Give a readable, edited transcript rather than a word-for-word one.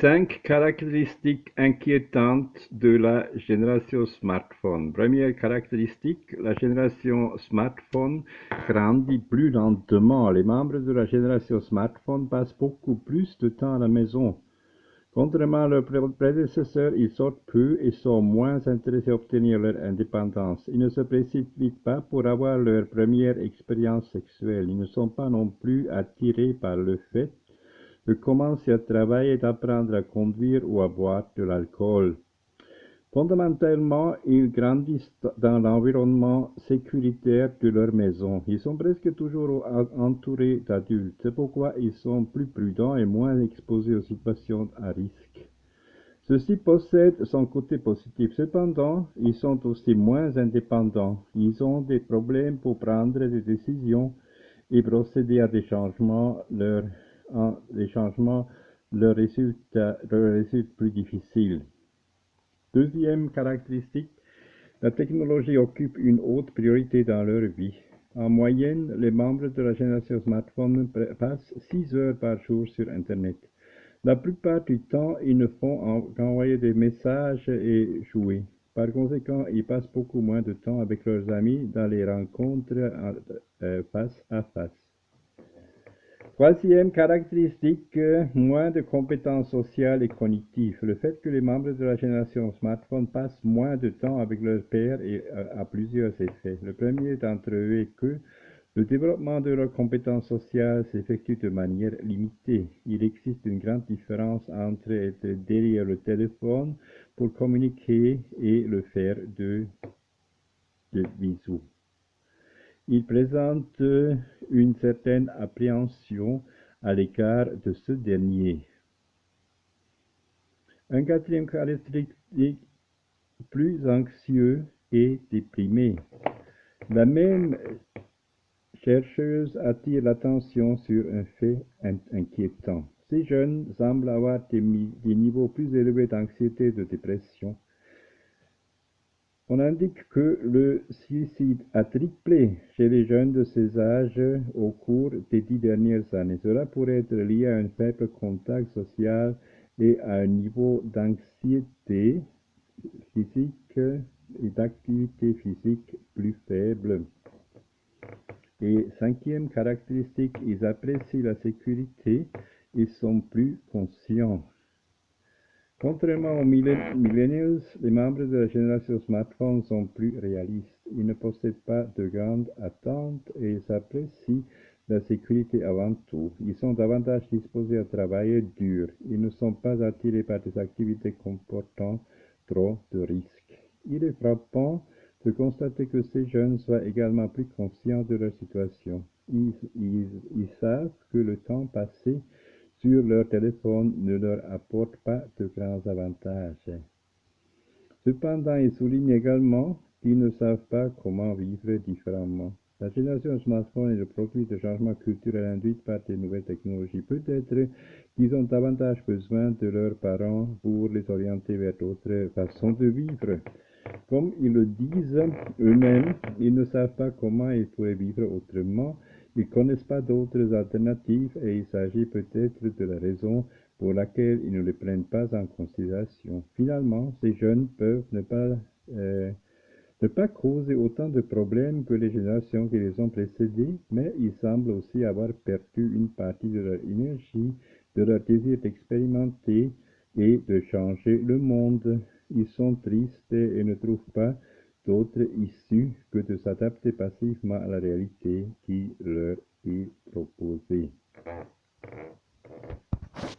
5 caractéristiques inquiétantes de la génération smartphone. Première caractéristique, la génération smartphone grandit plus lentement. Les membres de la génération smartphone passent beaucoup plus de temps à la maison. Contrairement à leurs prédécesseurs, ils sortent peu et sont moins intéressés à obtenir leur indépendance. Ils ne se précipitent pas pour avoir leur première expérience sexuelle. Ils ne sont pas non plus attirés par le fait de commencer à travailler, d'apprendre à conduire ou à boire de l'alcool. Fondamentalement, ils grandissent dans l'environnement sécuritaire de leur maison. Ils sont presque toujours entourés d'adultes. C'est pourquoi ils sont plus prudents et moins exposés aux situations à risque. Ceci possède son côté positif. Cependant, ils sont aussi moins indépendants. Ils ont des problèmes pour prendre des décisions et procéder à des changements. Les changements leur résultent plus difficiles. Deuxième caractéristique, la technologie occupe une haute priorité dans leur vie. En moyenne, les membres de la génération smartphone passent 6 heures par jour sur Internet. La plupart du temps, ils ne font qu'envoyer des messages et jouer. Par conséquent, ils passent beaucoup moins de temps avec leurs amis dans les rencontres face à face. Troisième caractéristique, moins de compétences sociales et cognitives. Le fait que les membres de la génération smartphone passent moins de temps avec leurs pairs a plusieurs effets. Le premier d'entre eux est que le développement de leurs compétences sociales s'effectue de manière limitée. Il existe une grande différence entre être derrière le téléphone pour communiquer et le faire de visu. Il présente une certaine appréhension à l'égard de ce dernier. Un quatrième caractéristique, plus anxieux et déprimé. La même chercheuse attire l'attention sur un fait inquiétant. Ces jeunes semblent avoir des niveaux plus élevés d'anxiété et de dépression. On indique que le suicide a triplé chez les jeunes de ces âges au cours des 10 dernières années. Cela pourrait être lié à un faible contact social et à un niveau d'anxiété physique et d'activité physique plus faible. Et cinquième caractéristique, ils apprécient la sécurité, ils sont plus conscients. Contrairement aux millennials, les membres de la génération smartphone sont plus réalistes. Ils ne possèdent pas de grandes attentes et ils apprécient la sécurité avant tout. Ils sont davantage disposés à travailler dur. Ils ne sont pas attirés par des activités comportant trop de risques. Il est frappant de constater que ces jeunes soient également plus conscients de leur situation. Ils savent que le temps passé sur leur téléphone ne leur apporte pas de grands avantages. Cependant, ils soulignent également qu'ils ne savent pas comment vivre différemment. La génération smartphone est le produit de changements culturels induits par des nouvelles technologies. Peut-être qu'ils ont davantage besoin de leurs parents pour les orienter vers d'autres façons de vivre. Comme ils le disent eux-mêmes, ils ne savent pas comment ils pourraient vivre autrement. Ils ne connaissent pas d'autres alternatives et il s'agit peut-être de la raison pour laquelle ils ne les prennent pas en considération. Finalement, ces jeunes peuvent ne pas causer autant de problèmes que les générations qui les ont précédées, mais ils semblent aussi avoir perdu une partie de leur énergie, de leur désir d'expérimenter et de changer le monde. Ils sont tristes et ne trouvent pas d'autre issue que de s'adapter passivement à la réalité qui